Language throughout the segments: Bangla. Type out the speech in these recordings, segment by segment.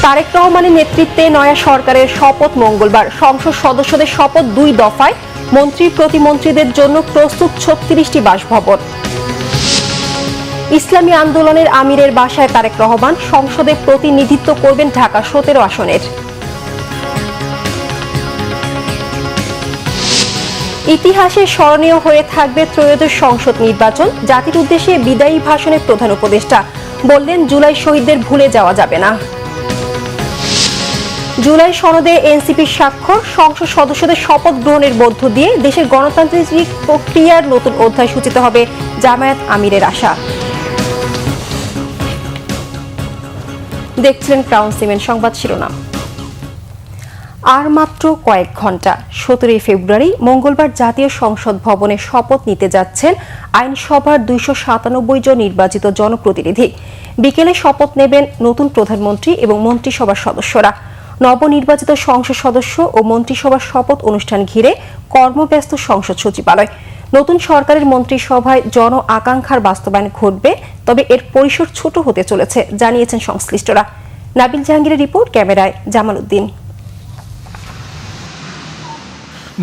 তারেক রহমানের নেতৃত্বে নয়া সরকারের শপথ মঙ্গলবার। সংসদ সদস্যদের শপথ 2 দফায়। মন্ত্রী প্রতিমন্ত্রীদের জন্য প্রস্তুত 36টি বাসভবন। ইসলামী আন্দোলনের আমিরের বাসায় তারেক রহমান। সংসদে প্রতিনিধিত্ব করবেন ঢাকা 17 আসনের। ইতিহাসে স্মরণীয় হয়ে থাকবে ত্রয়োদশ সংসদ নির্বাচন। জাতির উদ্দেশ্যে বিদায়ী ভাষণে প্রধান উপদেষ্টা বললেন, জুলাই শহীদদের ভুলে যাওয়া যাবে না। জুলাই সনদে এনসিপির স্বাক্ষর। সংসদ সদস্যদের শপথ গ্রহণের মধ্য দিয়ে দেশের গণতান্ত্রিক প্রক্রিয়ার নতুন অধ্যায় সূচিত হবে, জামায়াত আমিরের আশা। দেখছিলেন ক্রাউন সিমেন্ট সংবাদ শিরোনাম। আর মাত্র কয়েক ঘন্টা, 17 ফেব্রুয়ারি মঙ্গলবার জাতীয় সংসদ ভবনে শপথ নিতে যাচ্ছেন আইনসভার 297 জন নির্বাচিত জনপ্রতিনিধি। বিকেলে শপথ নেবেন নতুন প্রধানমন্ত্রী এবং মন্ত্রিসভার সদস্যরা। নবনির্বাচিত সংসদ সদস্য ও মন্ত্রিসভার শপথ অনুষ্ঠান ঘিরে কর্মব্যস্ত সংসদ সচিবালয়। নতুন সরকারের মন্ত্রিসভায় জন আকাঙ্ক্ষার বাস্তবায়ন ঘটবে, তবে এর পরিসর ছোট হতে চলেছে জানিয়েছেন সংশ্লিষ্টরা। নাবিল জাহাঙ্গীরের রিপোর্ট, ক্যামেরায় জামাল উদ্দিন।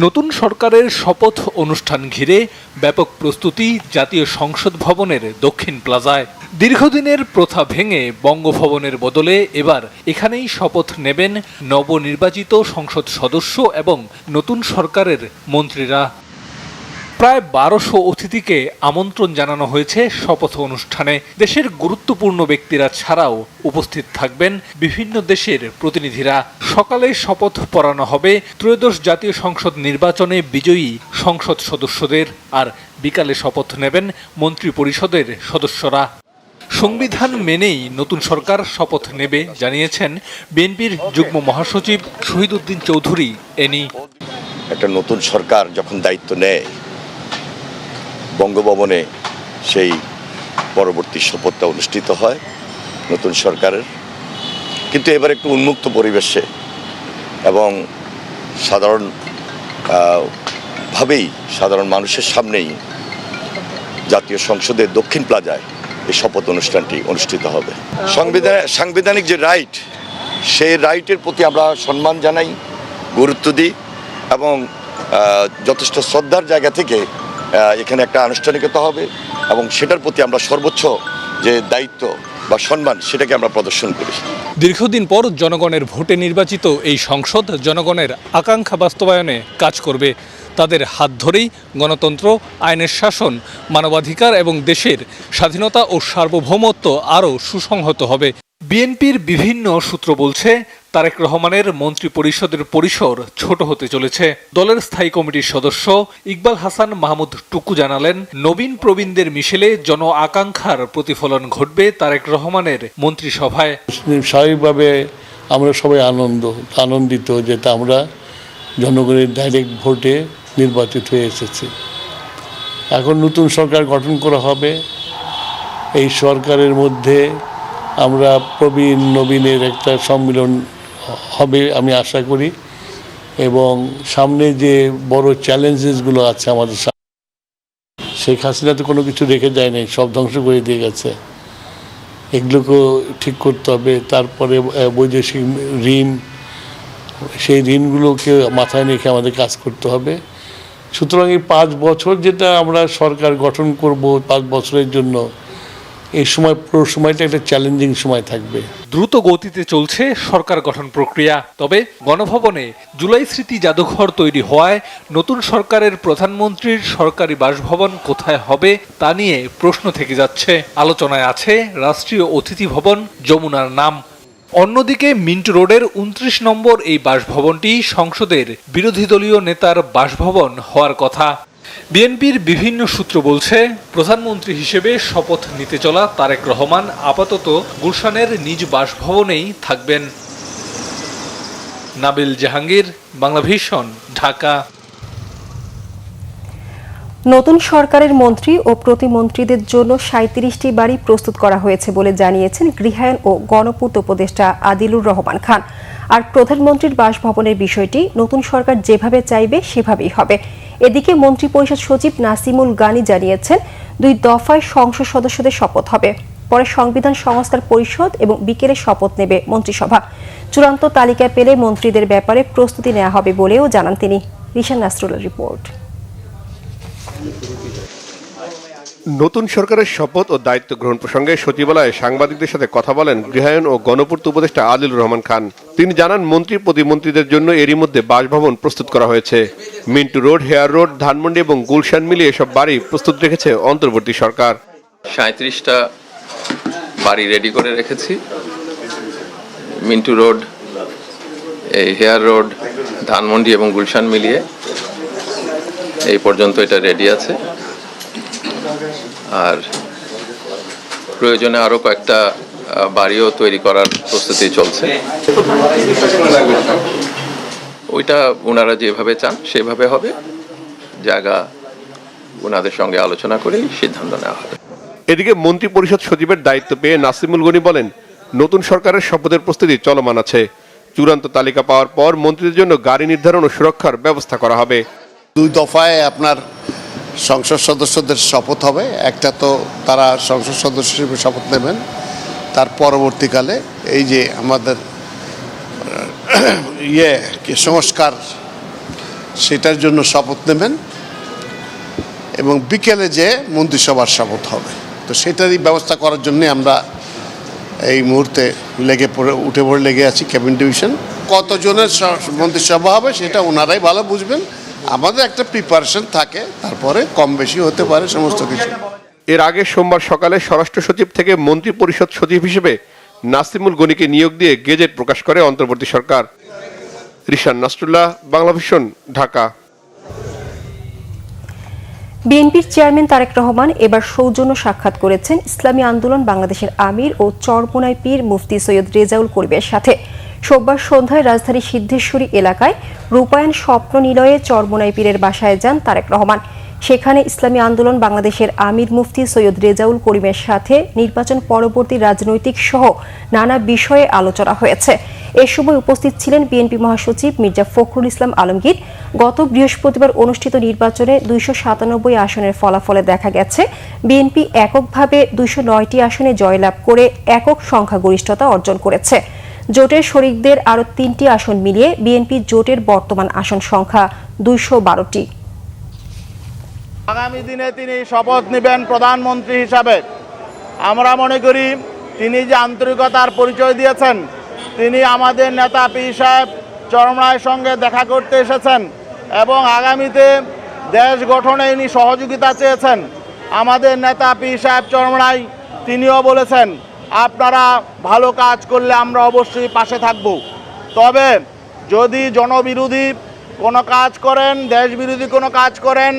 নতুন সরকারের শপথ অনুষ্ঠান ঘিরে ব্যাপক প্রস্তুতি জাতীয় সংসদ ভবনের দক্ষিণ প্লাজায়। দীর্ঘদিনের প্রথা ভেঙে বঙ্গভবনের বদলে এবার এখানেই শপথ নেবেন নবনির্বাচিত সংসদ সদস্য এবং নতুন সরকারের মন্ত্রীরা। প্রায় 1200 অতিথিকে আমন্ত্রণ জানানো হয়েছে শপথ অনুষ্ঠানে। দেশের গুরুত্বপূর্ণ ব্যক্তিরা ছাড়াও উপস্থিত থাকবেন বিভিন্ন দেশের প্রতিনিধিরা। সকালে শপথ পড়ানো হবে ত্রয়োদশ জাতীয় সংসদ নির্বাচনে বিজয়ী সংসদ সদস্যদের, আর বিকালে শপথ নেবেন মন্ত্রী পরিষদের সদস্যরা। সংবিধান মেনেই নতুন সরকার শপথ নেবে জানিয়েছেন বিএনপির যুগ্ম মহাসচিব শহীদ উদ্দিন চৌধুরী এনি। একটা নতুন সরকার যখন দায়িত্ব নেয়, বঙ্গভবনে সেই পরবর্তী শপথটা অনুষ্ঠিত হয় নতুন সরকারের। কিন্তু এবার একটু উন্মুক্ত পরিবেশে এবং সাধারণ মানুষের সামনেই জাতীয় সংসদের দক্ষিণ প্লাজায় এই শপথ অনুষ্ঠানটি অনুষ্ঠিত হবে। সাংবিধানিক যে রাইট, সেই রাইটের প্রতি আমরা সম্মান জানাই, গুরুত্ব দিই এবং যথেষ্ট শ্রদ্ধার জায়গা থেকে এখানে একটা আনুষ্ঠানিকতা হবে এবং সেটার প্রতি আমরা সর্বোচ্চ যে দায়িত্ব বা সম্মান সেটাকে আমরা প্রদর্শন করি। দীর্ঘদিন পর জনগণের ভোটে নির্বাচিত এই সংসদ জনগণের আকাঙ্ক্ষা বাস্তবায়নে কাজ করবে। তাদের হাত ধরেই গণতন্ত্র, আইনের শাসন, মানবাধিকার এবং দেশের স্বাধীনতা ও সার্বভৌমত্ব আরও সুসংহত হবে। বিএনপির বিভিন্ন সূত্র বলছে, তারেক রহমানের মন্ত্রী পরিষদের পরিসর ছোট হতে চলেছে। দলের স্থায়ী কমিটির সদস্য ইকবাল হাসান মাহমুদ টুকু জানালেন, নবীন প্রবীণদের মিশেলে জন আকাঙ্ক্ষার প্রতিফলন ঘটবে তারেক রহমানের মন্ত্রিসভায়। স্বাভাবিকভাবে আমরা সবাই আনন্দিত যে আমরা জনগণের ডাইরেক্ট ভোটে নির্বাচিত হয়ে এসেছি। এখন নতুন সরকার গঠন করা হবে। এই সরকারের মধ্যে আমরা প্রবীণ নবীনের একটা সম্মিলন হবে আমি আশা করি, এবং সামনে যে বড় চ্যালেঞ্জেসগুলো আছে আমাদের সামনে, শেখ হাসিনা তো কোনো কিছু রেখে যায় নাই, সব ধ্বংস করে দিয়ে গেছে। এগুলোকেও ঠিক করতে হবে। তারপরে বৈদেশিক ঋণ, সেই ঋণগুলোকে মাথায় রেখে আমাদের কাজ করতে হবে। সুতরাং এই 5 বছর যেটা আমরা সরকার গঠন করব, 5 বছরের জন্য, এই সময় পুরো সময়টা একটা চ্যালেঞ্জিং সময় থাকবে। দ্রুত গতিতে চলছে সরকার গঠন প্রক্রিয়া। তবে গণভবনে জুলাই স্মৃতি জাদুঘর তৈরি হওয়ায় নতুন সরকারের প্রধানমন্ত্রীর সরকারি বাসভবন কোথায় হবে তা নিয়ে প্রশ্ন থেকে যাচ্ছে। আলোচনায় আছে রাষ্ট্রীয় অতিথি ভবন যমুনার নাম। অন্যদিকে মিন্ট রোডের 29 নম্বর এই বাসভবনটি সংসদের বিরোধী দলীয় নেতার বাসভবন হওয়ার কথা। বিএনপির বিভিন্ন সূত্র বলছে, প্রধানমন্ত্রী হিসেবে শপথ নিতে চলা তারেক রহমান আপাতত গুলশানের নিজ বাসভবনেই থাকবেন। নাবিল জাহাঙ্গীর, বাংলাভিশন, ঢাকা। নতুন সরকারের মন্ত্রী ও প্রতিমন্ত্রীদের জন্য 37টি বাড়ি প্রস্তুত করা হয়েছে বলে জানিয়েছেন গৃহায়ন ও গণপূর্ত উপদেষ্টা আদিলুর রহমান খান। আর প্রধানমন্ত্রীর বাসভবনের বিষয়টি নতুন সরকার যেভাবে চাইবে সেভাবেই হবে। এদিকে মন্ত্রিপরিষদ সচিব নাসিমুল গানি জানিয়েছেন, 2 দফায় সংসদ সদস্যদের শপথ হবে। পরে সংবিধান সংস্কার পরিষদ এবং বিকেলে শপথ নেবে মন্ত্রিসভা। চূড়ান্ত তালিকা পেলে মন্ত্রীদের ব্যাপারে প্রস্তুতি নেওয়া হবে বলেও জানান তিনি। রিশান নাসরুল্লাহর রিপোর্ট। নতুন সরকারের শপথ ও দায়িত্ব গ্রহণ প্রসঙ্গে সচিবালয়ে সাংবাদিকদের সাথে কথা বলেন গৃহায়ন ও গণপূর্ত উপদেষ্টা আদিলুর রহমান খান। তিনি জানান, মন্ত্রী প্রতিমন্ত্রীদের জন্য এরই মধ্যে বাসভবন প্রস্তুত করা হয়েছে। Mintu road, hair road, Dhanmondi এবং গুলশান মিলিয়ে এসব বাড়ি প্রস্তুত রেখেছে অন্তর্বর্তী সরকার। 37টা বাড়ি রেডি করে রেখেছি। মিন্টু রোড, এই হেয়ার রোড, ধানমন্ডি এবং গুলশান মিলিয়ে এই পর্যন্ত এটা রেডি আছে। আর প্রয়োজনে আরো কয়েকটা বাড়িও তৈরি করার প্রস্তুতি চলছে। ওইটা ওনারা যেভাবে চান সেভাবে হবে। জায়গা ওনাদের সঙ্গে আলোচনা করেই সিদ্ধান্ত নেওয়া হবে। এদিকে মন্ত্রী পরিষদ সচিবের দায়িত্ব পেয়ে নাসিমুল গনি বলেন, নতুন সরকারের শপথের প্রস্তুতি চলমান আছে। চূড়ান্ত তালিকা পাওয়ার পর মন্ত্রীদের জন্য গাড়ি নির্ধারণ ও সুরক্ষার ব্যবস্থা করা হবে। 2 দফায় আপনার সংসদ সদস্যদের শপথ হবে। একটা তো তারা সংসদ সদস্য হিসেবে শপথ নেবেন, তার পরবর্তীকালে এই যে আমাদের সংস্কার সেটার জন্য শপথ নেবেন এবং বিকেলে যে মন্ত্রিসভার শপথ হবে। তো সেটারই ব্যবস্থা করার জন্য আমরা এই মুহূর্তে উঠে পড়ে লেগে আছি। ক্যাবিনেট ডিভিশন কতজনের মন্ত্রিসভা হবে সেটা ওনারাই ভালো বুঝবেন। আমাদের একটা প্রিপারেশন থাকে, তারপরে কম বেশি হতে পারে সমস্ত কিছু। এর আগে সোমবার সকালে স্বরাষ্ট্র সচিব থেকে মন্ত্রী পরিষদ সচিব হিসেবে নাসিমুল গনিকে নিয়োগ দিয়ে গেজেট প্রকাশ করে অন্তর্বর্তী সরকার। রিশান নাসরুল্লাহ, বাংলাভিশন, ঢাকা। বিএনপির চেয়ারম্যান তারেক রহমান এবার সৌজন্য সাক্ষাৎ করেছেন ইসলামী আন্দোলন বাংলাদেশের আমির ও চরমোনাই পীর মুফতি সৈয়দ রেজাউল করিমের সাথে। সোমবার সন্ধ্যায় রাজধানীর সিদ্ধেশ্বরী এলাকায় রূপায়ণ স্বপ্ন নিলয়ে চরমোনাই পীরের বাসায় যান তারেক রহমান। সেখানে ইসলামী আন্দোলন বাংলাদেশের আমির মুফতি সৈয়দ রেজাউল করিমের সাথে নির্বাচন পরবর্তী রাজনৈতিক সহ নানা বিষয়ে আলোচনা হয়েছে। এ সময় উপস্থিত ছিলেন বিএনপি মহাসচিব মির্জা ফখরুল ইসলাম আলমগীর। গত বৃহস্পতিবার অনুষ্ঠিত নির্বাচনে 297 আসনের ফলাফলে দেখা গেছে বিএনপি এককভাবে 209টি আসনে জয়লাভ করে একক সংখ্যাগরিষ্ঠতা অর্জন করেছে। জোটের শরিকদের আরও 3টি আসন মিলিয়ে বিএনপি জোটের বর্তমান আসন সংখ্যা 212টি। আগামী দিনে তিনি শপথ নেবেন প্রধানমন্ত্রী হিসাবে। আমরা মনে করি তিনি যে আন্তরিকতার পরিচয় দিয়েছেন, তিনি আমাদের নেতা পীর সাহেব চরমোনাইয়ের সঙ্গে দেখা করতে এসেছেন এবং আগামীতে দেশ গঠনে ইনি সহযোগিতা চেয়েছেন। আমাদের নেতা পীর সাহেব চরমোনাই তিনিও বলেছেন, আপনারা ভালো কাজ করলে আমরা অবশ্যই পাশে থাকব। তবে যদি জনবিরোধী কোনো কাজ করেন, দেশ বিরোধী কোনো কাজ করেন,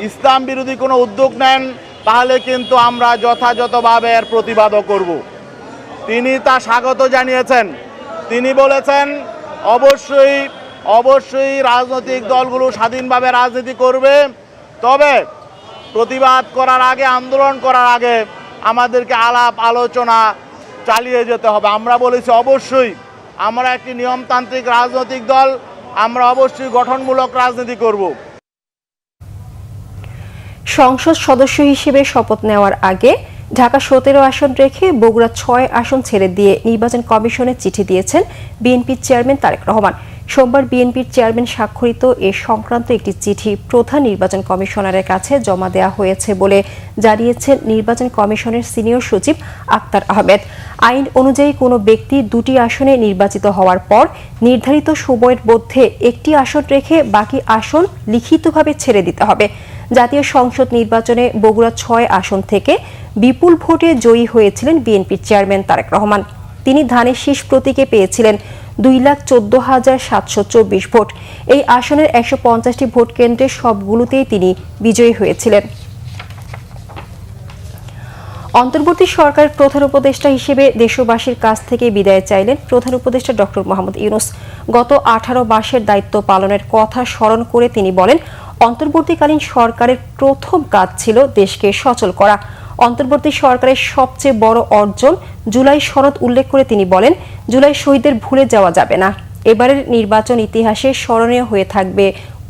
ইসলাম বিরোধী কোনো উদ্যোগ নেন, তাহলে কিন্তু আমরা যথাযথভাবে এর প্রতিবাদও করব। তিনি তা স্বাগত জানিয়েছেন। তিনি বলেছেন অবশ্যই রাজনৈতিক দলগুলো স্বাধীনভাবে রাজনীতি করবে, তবে প্রতিবাদ করার আগে, আন্দোলন করার আগে আমাদেরকে আলাপ আলোচনা চালিয়ে যেতে হবে। আমরা বলেছি অবশ্যই আমরা একটি নিয়মতান্ত্রিক রাজনৈতিক দল, আমরা অবশ্যই গঠনমূলক রাজনীতি করব। সংসদ সদস্য হিসেবে শপথ নেওয়ার আগে ঢাকা 17 আসন রেখে বগুড়া 6 আসন ছেড়ে দিয়ে নির্বাচন কমিশনে চিঠি দিয়েছেন বিএনপির চেয়ারম্যান তারেক রহমান। সোমবার বিএনপির চেয়ারম্যান স্বাক্ষরিত এ সংক্রান্ত একটি চিঠি প্রধান নির্বাচন কমিশনারের কাছে জমা দেওয়া হয়েছে বলে জানিয়েছেন নির্বাচন কমিশনের সিনিয়র সচিব আক্তার আহমেদ। আইন অনুযায়ী কোনো ব্যক্তি 2টি আসনে নির্বাচিত হওয়ার পর নির্ধারিত সময়ের মধ্যে একটি আসন রেখে বাকি আসন লিখিতভাবে ছেড়ে দিতে হবে। জাতীয় সংসদ নির্বাচনে বগুড়া 6 আসন থেকে বিপুল ভোটে জয়ী হয়েছিলেন বিএনপির চেয়ারম্যান তারেক রহমান। তিনি ধানের শীষ প্রতীকে পেয়েছিলেন 2,14,724 ভোট। এই আসনের 150টি ভোট কেন্দ্রে সবগুলোতেই তিনি বিজয়ী হয়েছিলেন। অন্তর্বর্তী সরকারের প্রধান উপদেষ্টা হিসেবে দেশবাসীর কাছ থেকে বিদায় চাইলেন প্রধান উপদেষ্টা ডক্টর মোহাম্মদ ইউনূস। গত 18 মাসের দায়িত্ব পালনের কথা স্মরণ করে তিনি বলেন, অন্তর্বর্তীকালীন সরকারের প্রথম কাজ ছিল দেশকে সচল করা। অন্তর্বর্তী সরকারের সবচেয়ে বড় অর্জন জুলাই সনদ উল্লেখ করে তিনি বলেন, জুলাই শহীদদের ভুলে যাওয়া যাবে না। এবারের নির্বাচন ইতিহাসে স্মরণীয় হয়ে থাকবে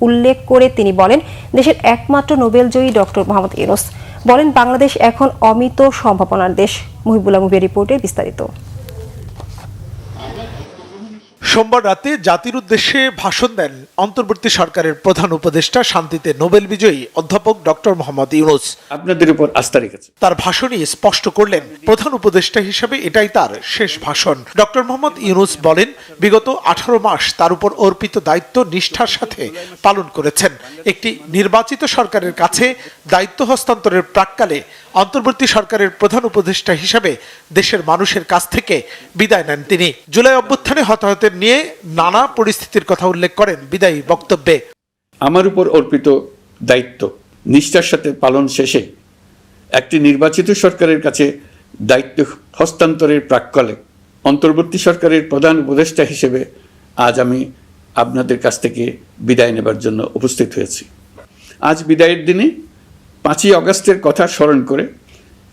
উল্লেখ করে তিনি বলেন, দেশের একমাত্র নোবেলজয়ী ডক্টর মোহাম্মদ ইউনূস। বলেন বাংলাদেশ এখন অমিত সম্ভাবনার দেশ। মহিবুল্লাহ মুবির রিপোর্টে বিস্তারিত। সোমবার রাতে জাতির উদ্দেশ্যে ভাষণ দেন অন্তর্বর্তী সরকারের প্রধান উপদেষ্টা, শান্তিতে নোবেল বিজয়ী অধ্যাপক ডক্টর মোহাম্মদ ইউনূস। আপনাদের উপর আস্থা রেখেছে। তার ভাষণে স্পষ্ট করলেন প্রধান উপদেষ্টা হিসেবে এটাই তার শেষ ভাষণ। ডক্টর মোহাম্মদ ইউনূস বলেন বিগত 18 মাস তার উপর অর্পিত দায়িত্ব নিষ্ঠার সাথে পালন করেছেন। একটি নির্বাচিত সরকারের কাছে দায়িত্ব হস্তান্তরের প্রাক্কালে অন্তর্বর্তী সরকারের প্রধান উপদেষ্টা হিসেবে দেশের মানুষের কাছ থেকে বিদায় নেন তিনি। জুলাই অভ্যুত্থানে হতাহতের নিয়ে নানা পরিস্থিতির কথা উল্লেখ করেন বিদায়ী বক্তব্যে। আমার উপর অর্পিত দায়িত্ব নিষ্ঠার সাথে পালন শেষে একটি নির্বাচিত সরকারের কাছে দায়িত্ব হস্তান্তরের প্রাক্কালে অন্তর্বর্তী সরকারের প্রধান উপদেষ্টা হিসেবে আজ আমি আপনাদের কাছ থেকে বিদায় নেবার জন্য উপস্থিত হয়েছি। আজ বিদায়ের দিনে 5ই আগস্টের কথা স্মরণ করে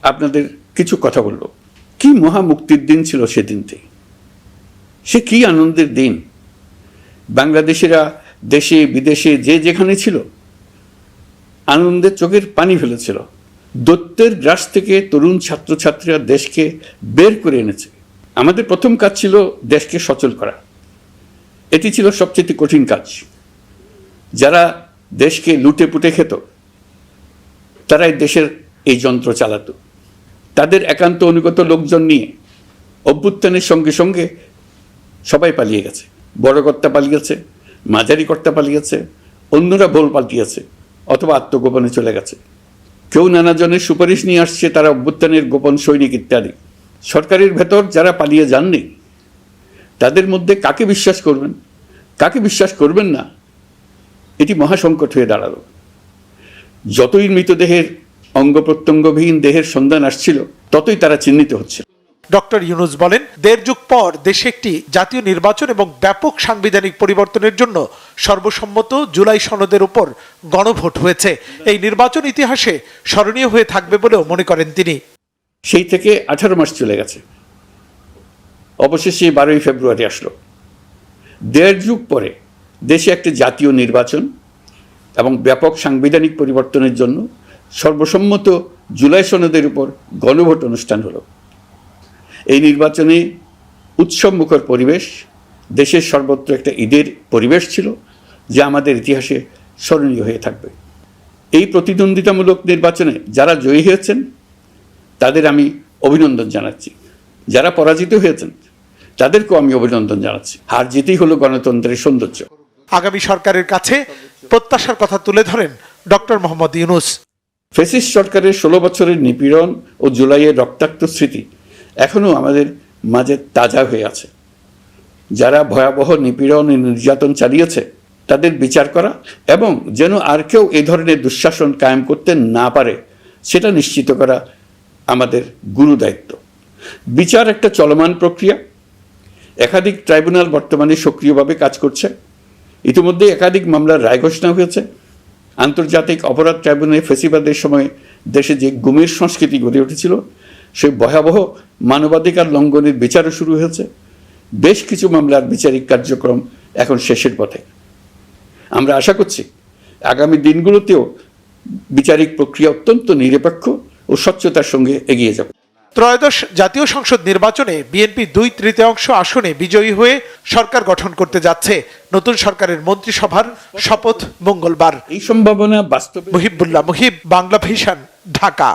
আপনাদের কিছু কথা বলব। কি মহা মুক্তির দিন ছিল সেদিনটি, সে কি আনন্দের দিন। বাংলাদেশিরা দেশে বিদেশে যে যেখানে ছিল আনন্দে চোখের পানি ফেলেছিল। দৈত্যের গ্রাস থেকে তরুণ ছাত্রছাত্রীরা দেশকে বের করে এনেছে। আমাদের প্রথম কাজ ছিল দেশকে সচল করা। এটি ছিল সবচেয়ে কঠিন কাজ। যারা দেশকে লুটে পুটে খেত তারাই দেশের এই যন্ত্র চালাতো। তাদের একান্ত অনুগত লোকজন নিয়ে অভ্যুত্থানের সঙ্গে সঙ্গে সবাই পালিয়ে গেছে। বড় কর্তা পালিয়েছে, মাঝারি কর্তা পালিয়েছে, অন্যরা ভোল পাল্টিয়েছে অথবা আত্মগোপনে চলে গেছে। কেউ নানাজনের সুপারিশ নিয়ে আসছে, তারা অভ্যুত্থানের গোপন সৈনিক ইত্যাদি। সরকারের ভেতর যারা পালিয়ে যাননি তাদের মধ্যে কাকে বিশ্বাস করবেন, কাকে বিশ্বাস করবেন না, এটি মহাসংকট হয়ে দাঁড়ালো। যতই মৃতদেহের অঙ্গ প্রত্যঙ্গবিহীন দেহের সন্ধান আসছিল ততই তারা চিহ্নিত হচ্ছিল। ডক্টর ইউনূস বলেন 1.5 যুগ পর দেশে একটি জাতীয় নির্বাচন এবং ব্যাপক সাংবিধানিক পরিবর্তনের জন্য সর্বসম্মত জুলাই সনদের উপর গণভোট হয়েছে। এই নির্বাচন ইতিহাসে স্মরণীয় হয়ে থাকবে বলেও মনে করেন তিনি। সেই থেকে 18 মাস চলে গেছে, অবশেষে 12ই ফেব্রুয়ারি আসলো। 1.5 যুগ পরে দেশে একটি জাতীয় নির্বাচন এবং ব্যাপক সাংবিধানিক পরিবর্তনের জন্য সর্বসম্মত জুলাই সনদের উপর গণভোট অনুষ্ঠান হলো। এই নির্বাচনে উৎসবমুখর পরিবেশ, দেশের সর্বত্র একটা ঈদের পরিবেশ ছিল যা আমাদের ইতিহাসে স্মরণীয় হয়ে থাকবে। এই প্রতিদ্বন্দ্বিতামূলক নির্বাচনে যারা জয়ী হয়েছেন তাদের আমি অভিনন্দন জানাচ্ছি। যারা পরাজিত হয়েছেন তাদেরকেও আমি অভিনন্দন জানাচ্ছি। হার জিতেই হলো গণতন্ত্রের সৌন্দর্য। আগামী সরকারের কাছে প্রত্যাশার কথা তুলে ধরেন ডক্টর মোহাম্মদ ইউনূস। ফ্যাসিস্ট সরকারের 16 বছরের নিপীড়ন ও জুলাইয়ের রক্তাক্ত স্মৃতি এখনও আমাদের মাঝে তাজা হয়ে আছে। যারা ভয়াবহ নিপীড়ন ও নির্যাতন চালিয়েছে তাদের বিচার করা এবং যেন আর কেউ এই ধরনের দুঃশাসন কায়েম করতে না পারে সেটা নিশ্চিত করা আমাদের গুরু দায়িত্ব। বিচার একটা চলমান প্রক্রিয়া। একাধিক ট্রাইব্যুনাল বর্তমানে সক্রিয়ভাবে কাজ করছে। ইতিমধ্যে একাধিক মামলার রায় ঘোষণা হয়েছে। আন্তর্জাতিক অপরাধ ট্রাইব্যুনালে ফ্যাসিবাদের সময় দেশে যে গুমের সংস্কৃতি গড়ে উঠেছিল সেই ভয়াবহ মানবাধিকার লঙ্ঘনের বিচারও শুরু হয়েছে। বেশ কিছু মামলার বিচারিক কার্যক্রম এখন শেষের পথে। আমরা আশা করছি আগামী দিনগুলোতেও বিচারিক প্রক্রিয়া অত্যন্ত নিরপেক্ষ ও স্বচ্ছতার সঙ্গে এগিয়ে যাবে। ত্রয়োদশ জাতীয় সংসদ নির্বাচনে বিএনপি 2/3 আসনে বিজয়ী হয়ে সরকার গঠন করতে যাচ্ছে। নতুন সরকারের মন্ত্রিসভার শপথ মঙ্গলবার। এই সম্ভাবনা বাস্তবে। মহিবুল্লাহ মুহিব, বাংলা ভিশন, ঢাকা।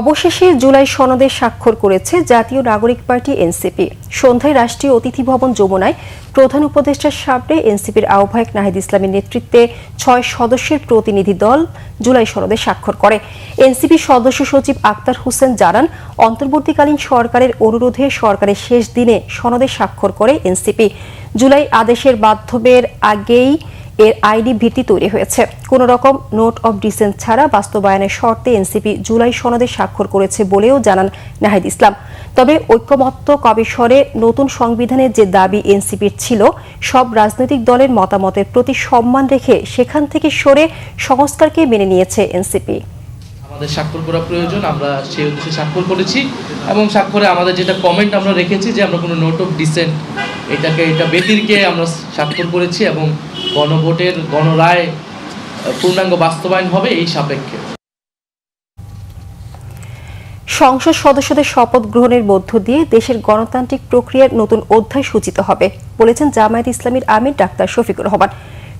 অবশেষে জুলাই সনদে স্বাক্ষর করেছে জাতীয় নাগরিক পার্টি এনসিপি। সন্ধ্যায় রাষ্ট্রীয় অতিথি ভবন যমুনায় প্রধান উপদেষ্টার সামনে এনসিপির আহ্বায়ক নাহিদ ইসলামের নেতৃত্বে 6 সদস্যের প্রতিনিধি দল জুলাই সনদে স্বাক্ষর করে। এনসিপি সদস্য সচিব আক্তার হোসেন জানান, অন্তর্বর্তীকালীন সরকারের অনুরোধে সরকারের শেষ দিনে সনদে স্বাক্ষর করে এনসিপি। জুলাই আদেশের মাধ্যমের আগেই এর আইনি ভিত্তি তৈরি হয়েছে। কোনো রকম নোট অব ডিসেন্ট ছাড়া বাস্তবায়নের শর্তে এনসিপি জুলাই সনদে স্বাক্ষর করেছে বলেও জানান নাহিদ ইসলাম। তবে ঐক্যমত্য কমিশনে নতুন সংবিধানের যে দাবি এনসিপির ছিল, সব রাজনৈতিক দলের মতামতের প্রতি সম্মান রেখে সেখান থেকে সরে সংস্কারকে মেনে নিয়েছে এনসিপি। আমাদের স্বাক্ষর করা প্রয়োজন, আমরা সেই উদ্দেশ্যে স্বাক্ষর করেছি এবং স্বাক্ষরে আমাদের যেটা কমেন্ট আমরা রেখেছি যে আমরা কোনো নোট অফ ডিসেন্ট এটা ব্যতিরিকে আমরা স্বাক্ষর করেছি এবং গণভোটের গণরায় পূর্ণাঙ্গ বাস্তবায়ন হবে এই সাপেক্ষে। সংসদ সদস্যদের শপথ গ্রহণের মধ্য দিয়ে দেশের গণতান্ত্রিক প্রক্রিয়ার নতুন অধ্যায় সূচিত হবে বলেছেন জামায়াত ইসলামীর আমির ডাক্তার শফিকুর রহমান।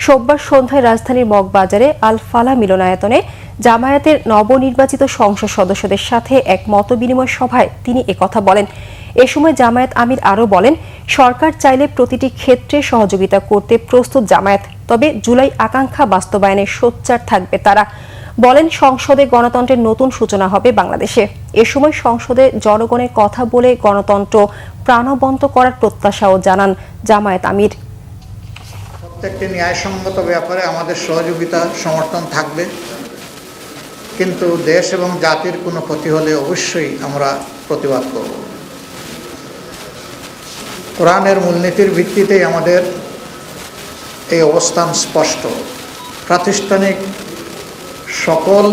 সোমবার সন্ধ্যায় রাজধানীর মগবাজারে আল ফালাহ মিলনায়তনে জামায়াতের নবনির্বাচিত সংসদ সদস্যদের সাথে এক মতবিনিময় সভায় তিনি একথা বলেন। এ সময় জামায়াত আমির আরও বলেন, সরকার চাইলে প্রতিটি ক্ষেত্রে সহযোগিতা করতে প্রস্তুত জামায়াত, তবে জুলাই আকাঙ্ক্ষা বাস্তবায়নে সোচ্চার থাকবে তারা। বলেন, সংসদে গণতন্ত্রের নতুন সূচনা হবে বাংলাদেশে। এ সময় সংসদে জনগণের কথা বলে গণতন্ত্র প্রাণবন্ত করার প্রত্যাশাও জানান জামায়াত আমির। প্রত্যেকটি ন্যায়সঙ্গত ব্যাপারে আমাদের সহযোগিতা সমর্থন থাকবে, কিন্তু দেশ এবং জাতির কোনো ক্ষতি হলে অবশ্যই আমরা প্রতিবাদ করব। কোরআনের মূলনীতির ভিত্তিতেই আমাদের এই অবস্থান স্পষ্ট। প্রাতিষ্ঠানিক সকল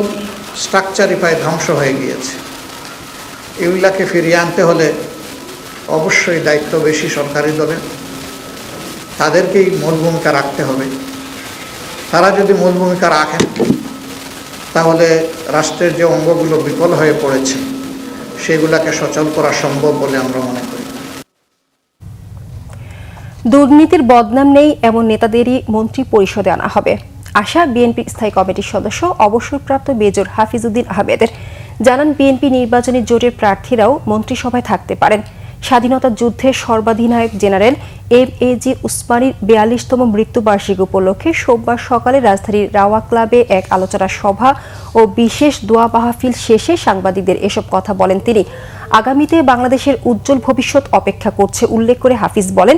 স্ট্রাকচারই প্রায় ধ্বংস হয়ে গিয়েছে। এগুলাকে ফিরিয়ে আনতে হলে অবশ্যই দায়িত্ব বেশি সরকারি দলের, তাদেরকেই মূল ভূমিকা রাখতে হবে। তারা যদি মূল ভূমিকা রাখেন তাহলে রাষ্ট্রের যে অঙ্গগুলো বিকল হয়ে পড়েছে সেগুলোকে সচল করা সম্ভব বলে আমরা মনে করি। দুর্নীতির বদনাম নেই এমন নেতাদেরই মন্ত্রী পরিষদে আনা হবে আশা বিএনপির স্থায়ী কমিটির সদস্য অবসরপ্রাপ্ত মেজর হাফিজউদ্দিন আহমেদের। জানান, বিএনপি নির্বাচনী জোটের প্রার্থীরাও মন্ত্রিসভায় থাকতে পারেন। স্বাধীনতা যুদ্ধের সর্বাধিনায়ক জেনারেল এম.এ.জি. উসমানীর ৪২তম মৃত্যুবার্ষিকী উপলক্ষে সোমবার সকালে রাজধানীর রাওয়া ক্লাবে এক আলোচনা সভা ও বিশেষ দোয়া মাহফিল শেষে সাংবাদিকদের এসব কথা বলেন তিনি। আগামীতে বাংলাদেশের উজ্জ্বল ভবিষ্যৎ অপেক্ষা করছে উল্লেখ করে হাফিজ বলেন,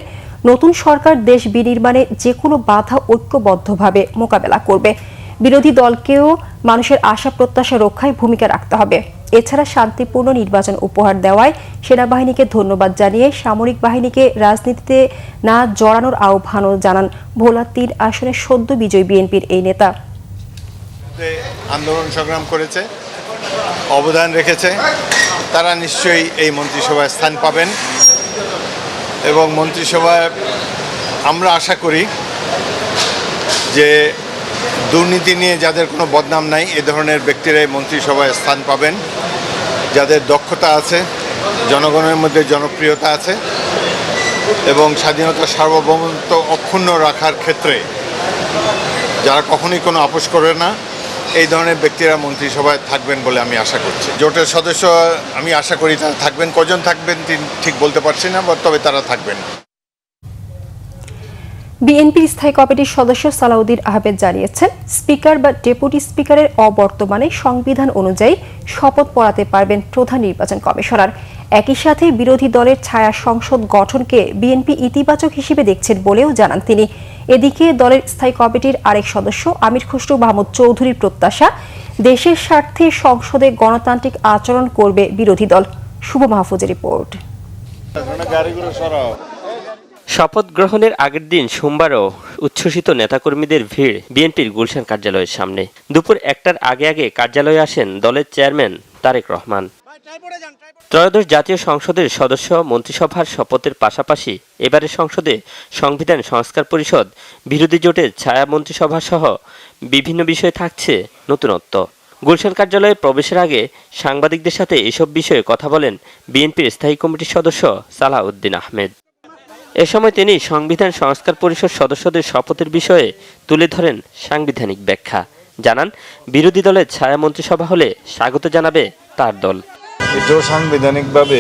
নতুন সরকার দেশ বিনির্মাণে যে কোনো বাধা ঐক্যবদ্ধভাবে মোকাবেলা করবে। বিরোধী দলকেও মানুষের আশা প্রত্যাশা রক্ষায় ভূমিকা রাখতে হবে। এছাড়া শান্তিপূর্ণ নির্বাচন উপহার দেওয়ায় সেনাবাহিনীকে ধন্যবাদ জানিয়ে সামরিক বাহিনীকে রাজনীতিতে না জড়ানোর আহ্বানও জানান ভোলা ৩ আসনের সদ্য বিজয়ী বিএনপির এই নেতা। আন্দোলন সংগ্রাম করেছে, অবদান রেখেছে, তারা নিশ্চয়ই এই মন্ত্রিসভায় স্থান পাবেন এবং মন্ত্রিসভায় আমরা আশা করি যে দুর্নীতি নিয়ে যাদের কোনো বদনাম নাই এ ধরনের ব্যক্তিরাই মন্ত্রিসভায় স্থান পাবেন, যাদের দক্ষতা আছে, জনগণের মধ্যে জনপ্রিয়তা আছে এবং স্বাধীনতার সার্বভৌমত্ব অক্ষুণ্ণ রাখার ক্ষেত্রে যারা কখনোই কোনো আপোষ করে না, এই ধরনের ব্যক্তিরা মন্ত্রিসভায় থাকবেন বলে আমি আশা করছি। জোটের সদস্য আমি আশা করি তারা থাকবেন। কজন থাকবেন ঠিক বলতে পারছি না, তবে তারা থাকবেন। বিএনপির স্থায়ী কমিটির সদস্য সালাউদ্দিন আহমেদ জানিয়েছেন, স্পিকার বা ডেপুটি স্পিকারের অবর্তমানে সংবিধান অনুযায়ী শপথ পড়াতে পারবেন প্রধান নির্বাচন কমিশনার। একই সাথে বিরোধী দলের ছায়া সংসদ গঠনকে বিএনপি ইতিবাচক হিসেবে দেখছেন বলেও জানান তিনি। এদিকে দলের স্থায়ী কমিটির আরেক সদস্য আমির খসরু মাহমুদ চৌধুরীর প্রত্যাশা, দেশের স্বার্থে সংসদে গণতান্ত্রিক আচরণ করবে বিরোধী দল। শুভ মাহফুজের রিপোর্ট। শপথ গ্রহণের আগের দিন সোমবারও উচ্ছ্বসিত নেতাকর্মীদের ভিড় বিএনপির গুলশান কার্যালয়ের সামনে। দুপুর ১টার আগে আগে কার্যালয়ে আসেন দলের চেয়ারম্যান তারেক রহমান। ত্রয়োদশ জাতীয় সংসদের সদস্য মন্ত্রিসভার শপথের পাশাপাশি এবারের সংসদে সংবিধান সংস্কার পরিষদ, বিরোধী জোটের ছায়া মন্ত্রিসভা সহ বিভিন্ন বিষয়ে থাকছে নতুনত্ব। গুলশান কার্যালয়ে প্রবেশের আগে সাংবাদিকদের সাথে এসব বিষয়ে কথা বলেন বিএনপির স্থায়ী কমিটির সদস্য সালাউদ্দিন আহমেদ। এ সময় তিনি সংবিধান সংস্কার পরিষদ সদস্যদের শপথের বিষয়ে তুলে ধরেন সাংবিধানিক ব্যাখ্যা। জানান, বিরোধী দলের ছায়া মন্ত্রিসভা হলে স্বাগত জানাবে তার দল। এটাও সাংবিধানিকভাবে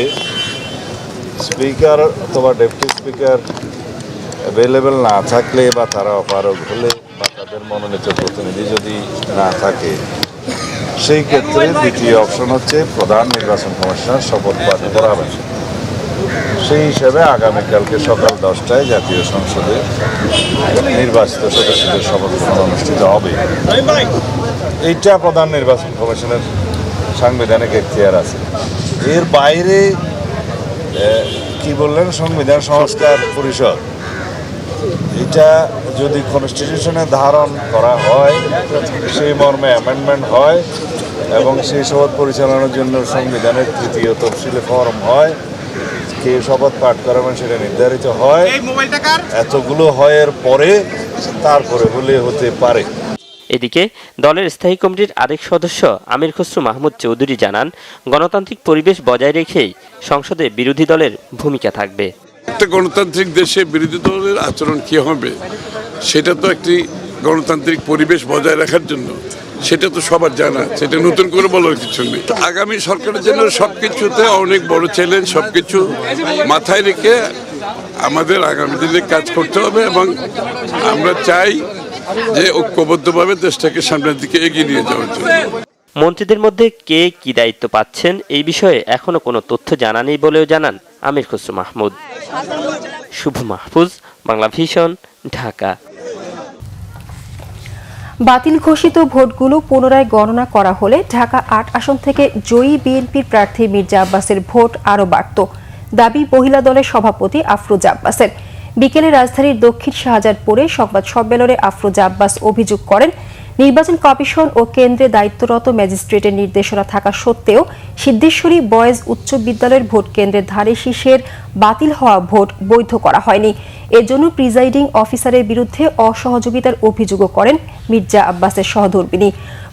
স্পিকার অথবা ডেপুটি স্পিকার অ্যাভেলেবেল না থাকলে বা তারা অপারগ হলে বা তাদের মনোনীত প্রতিনিধি যদি না থাকে, সেই ক্ষেত্রে দ্বিতীয় অপশন হচ্ছে প্রধান নির্বাচন কমিশনার শপথ পাঠ করাবেন। সেই হিসাবে আগামীকালকে সকাল 10টায় জাতীয় সংসদে নির্বাচিত সদস্যদের শপথ গ্রহণ অনুষ্ঠিত হবে। এইটা প্রধান নির্বাচন কমিশনের সাংবিধানিক এখতিয়ার আছে। এর বাইরে কি বললেন, সংবিধান সংস্কার পরিষদ, এটা যদি কনস্টিটিউশনে ধারণ করা হয়, সেই মর্মে অ্যামেন্ডমেন্ট হয় এবং সেই শপথ পরিচালনার জন্য সংবিধানের ৩য় তফসিলে ফরম হয়, কে শপথ পাঠ করাবেন সেটা নির্ধারিত হয়, এতগুলো হয়ের পরে তারপরে হলে হতে পারে। এদিকে দলের স্থায়ী কমিটির আরেক সদস্য আমির খসরু মাহমুদ চৌধুরী জানান, গণতান্ত্রিক পরিবেশ বজায় রেখেই সংসদে বিরোধী দলের ভূমিকা থাকবে। একটা গণতান্ত্রিক দেশে বিরোধী দলের আচরণ কি হবে সেটা তো একটি গণতান্ত্রিক পরিবেশ বজায় রাখার জন্য, সেটা তো সবার জানা, সেটা নতুন করে বলার কিছু নেই। আগামী সরকারের জন্য সবকিছুতে অনেক বড় চ্যালেঞ্জ, সবকিছু মাথায় রেখে আমাদের আগামী দিনে কাজ করতে হবে এবং আমরা চাই যে ঐক্যবদ্ধভাবে দেশটাকে সামনের দিকে এগিয়ে নিয়ে যাওয়ার জন্য। মন্ত্রীদের মধ্যে কে কি দায়িত্ব পাচ্ছেন এই বিষয়ে এখনো কোনো তথ্য জানা নেই বলেও জানান আমির খসরু মাহমুদ। শুভ মাহফুজ, বাংলা ভিশন, ঢাকা। বাতিল ঘোষিত ভোটগুলো পুনরায় গণনা করা হলে ঢাকা ৮ আসন থেকে জয়ী বিএনপির প্রার্থী মির্জা আব্বাসের ভোট আরও বাড়ত, দাবি মহিলা দলের সভাপতি আফরোজা আব্বাসের। বিকেলে রাজধানীর দক্ষিণ শাহজাদপুরে সংবাদ সম্মেলনে আফরোজা আব্বাস অভিযোগ করেন, নির্বাচন কমিশন ও কেন্দ্রে দায়িত্বরত ম্যাজিস্ট্রেটের নির্দেশনা থাকা সত্ত্বেও সিদ্ধেশ্বরী বয়েজ উচ্চ বিদ্যালয়ের ভোট কেন্দ্রের ধারে শীষের বাতিল হওয়া ভোট বৈধ করা হয়নি। এজন্য প্রিজাইডিং অফিসারের বিরুদ্ধে অসহযোগিতার অভিযোগও করেন মির্জা আব্বাসের সহধর্মিণী।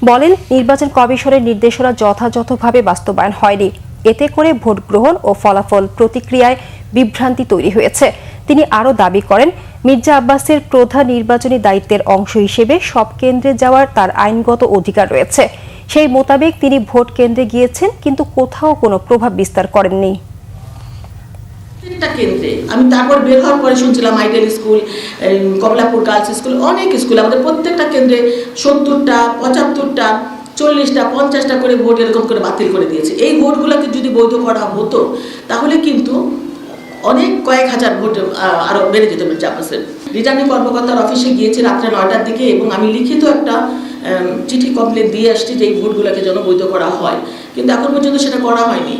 বলেন, নির্বাচন কমিশনের নির্দেশনা যথাযথভাবে বাস্তবায়ন হয়নি। এতে করে ভোট গ্রহণ ও ফলাফল প্রতিক্রিয়ায় বিভ্রান্তি তৈরি হয়েছে। তিনি আরও দাবি করেন, মির্জা আব্বাসের প্রধান নির্বাচনী দায়িত্বের অংশ হিসেবে সব কেন্দ্রে যাওয়ার তার আইনগত অধিকার রয়েছে। সেই মোতাবেক তিনি ভোট কেন্দ্রে গিয়েছেন, কিন্তু কোথাও কোনো প্রভাব বিস্তার করেননি। প্রত্যেকটা কেন্দ্রে আমি তারপর বের হওয়ার পরে শুনছিলাম ideal school, Kamalapur girls school, অনেক স্কুল, আমাদের প্রত্যেকটা কেন্দ্রে ৭০টা, ৭৫টা, ৪০টা, ৫০টা করে ভোট এরকম করে বাতিল করে দিয়েছে। এই ভোটগুলোকে যদি বৈধ করা হতো তাহলে কিন্তু অনেক কয়েক হাজার ভোট আরো বেড়ে যেত মির্জা আব্বাসের। রিটার্নিং কর্মকর্তার অফিসে গিয়েছি রাত্রে ৯টার দিকে এবং আমি লিখিত একটা চিঠি কমপ্লেন দিয়ে আসছি যে এই ভোটগুলোকে যেন বৈধ করা হয়, কিন্তু এখন পর্যন্ত সেটা করা হয়নি।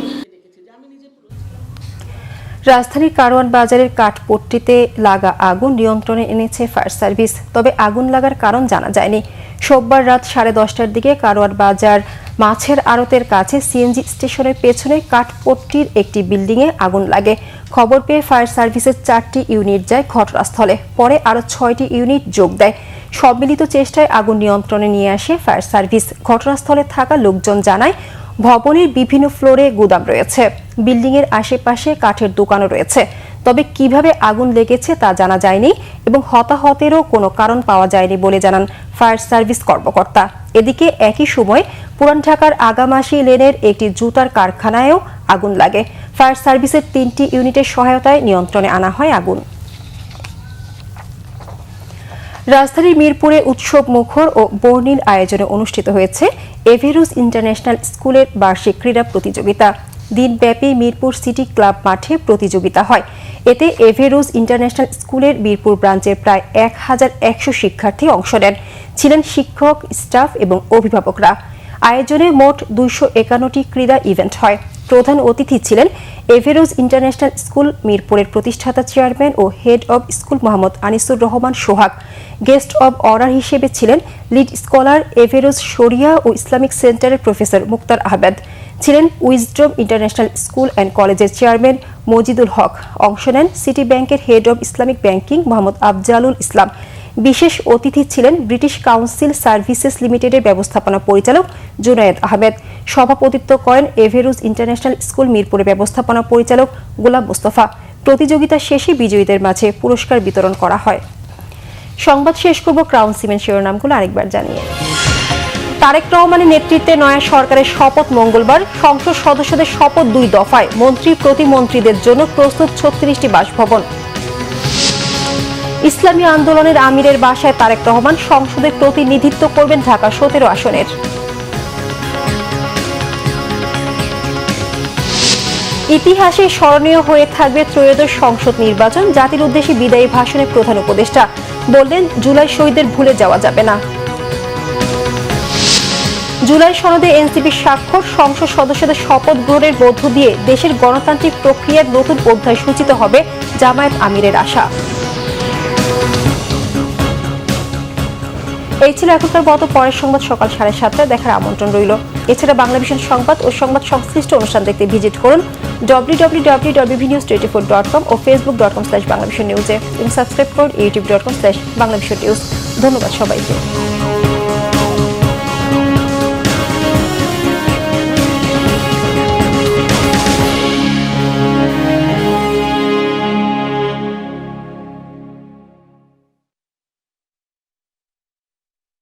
রাজধানীর কারওয়ান বাজারের কাঠপট্টিতে লাগা আগুন নিয়ন্ত্রণে এনেছে ফায়ার সার্ভিস, তবে আগুন লাগার কারণ জানা যায়নি। সোমবার রাত 10:30টার দিকে কারওয়ান বাজার মাছের আড়তের কাছে সিএনজি স্টেশনের পেছনে কাঠপট্টির একটি বিল্ডিংয়ে আগুন লাগে। খবর পেয়ে ফায়ার সার্ভিসের 4টি ইউনিট যায় ঘটনাস্থলে, পরে আরও 6টি ইউনিট যোগ দেয়। সম্মিলিত চেষ্টায় আগুন নিয়ন্ত্রণে নিয়ে আসে ফায়ার সার্ভিস। ঘটনাস্থলে থাকা লোকজন জানায়, ভবনের বিভিন্ন ফ্লোরে গুদাম রয়েছে, বিল্ডিংয়ের আশেপাশে কাঠের দোকানও রয়েছে, তবে কিভাবে আগুন লেগেছে তা জানা যায়নি এবং হতাহতেরও কোনো কারণ পাওয়া যায়নি বলে জানান ফায়ার সার্ভিস কর্মকর্তা। এদিকে একই সময় পুরান ঢাকার আগামাসি লেনের একটি জুতার কারখানায়ও আগুন লাগে। ফায়ার সার্ভিসের 3টি ইউনিটের সহায়তায় নিয়ন্ত্রণে আনা হয় আগুন। রাজধানীর মিরপুরে উৎসব মুখর ও বর্ণিল আয়োজনে অনুষ্ঠিত হয়েছে এভেরুস ইন্টারন্যাশনাল স্কুলের বার্ষিক ক্রীড়া প্রতিযোগিতা। দিনব্যাপী মিরপুর সিটি ক্লাব মাঠে প্রতিযোগিতা হয়। এতে এভেরুস ইন্টারন্যাশনাল স্কুলের মিরপুর ব্রাঞ্চের প্রায় 1100 শিক্ষার্থী অংশ নেন। ছিলেন শিক্ষক, স্টাফ এবং অভিভাবকরা। আয়োজনে মোট 251টি ক্রীড়া ইভেন্ট হয়। প্রধান অতিথি ছিলেন এভেরুস ইন্টারন্যাশনাল স্কুল মিরপুরের প্রতিষ্ঠাতা চেয়ারম্যান ও head of school Mohammad Anisur Rahman Sohag. Guest of honour হিসেবে ছিলেন লিড স্কলার এভেরুস শরিয়া ও ইসলামিক সেন্টারের প্রফেসর মুক্তার আহমেদ। ছিলেন উইজডম ইন্টারন্যাশনাল স্কুল অ্যান্ড কলেজের চেয়ারম্যান মজিদুল হক। অংশ নেন সিটি ব্যাংকের head of Islamic banking Mohammad Afzalul Islam. বিশেষ অতিথি ছিলেন ব্রিটিশ কাউন্সিল সার্ভিসেস লিমিটেডের ব্যবস্থাপনা পরিচালক জুনায়েদ আহমেদ। সভাপতিত্ব করেন এভেরুস ইন্টারন্যাশনাল স্কুল মিরপুরের ব্যবস্থাপনা পরিচালক গোলাম মুস্তফা। প্রতিযোগিতা শেষে বিজয়ীদের মাঝে পুরস্কার বিতরণ করা হয়। সংবাদ শেষ করব ক্রাউন সিমেন্ট শিরোনামগুলো আরেকবার জানিয়ে। তারেক রহমানের নেতৃত্বে নয়া সরকারের শপথ মঙ্গলবার। সংসদ সদস্যদের শপথ 2 দফায়। মন্ত্রী প্রতিমন্ত্রীদের জন্য প্রস্তুত 36টি বাসভবন। ইসলামী আন্দোলনের আমিরের বাসায় তারেক রহমান সংসদে প্রতিনিধিত্ব করবেন ঢাকা 17 আসনের। ইতিহাসে স্মরণীয় হয়ে থাকবে ত্রয়োদশ সংসদ নির্বাচন। জাতির উদ্দেশ্যে বিদায়ী ভাষণে প্রধান উপদেষ্টা বললেন, জুলাই শহীদদের ভুলে যাওয়া যাবে না। জুলাই সনদে এনসিপির স্বাক্ষর। সংসদ সদস্যদের শপথ গ্রহণের মধ্য দিয়ে দেশের গণতান্ত্রিক প্রক্রিয়ার নতুন অধ্যায় সূচিত হবে, জামায়াত আমিরের আশা। এই ছিল এখনকার মতো। পরের সংবাদ সকাল 7:30টায় দেখার আমন্ত্রণ রইল। এছাড়া বাংলাভিশন সংবাদ ও সংবাদ সংশ্লিষ্ট অনুষ্ঠান দেখতে ভিজিট করুন www.bbnews24.com ও facebook.com/banglavision news এবং সাবস্ক্রাইব করুন youtube.com/banglavision news। ধন্যবাদ সবাইকে।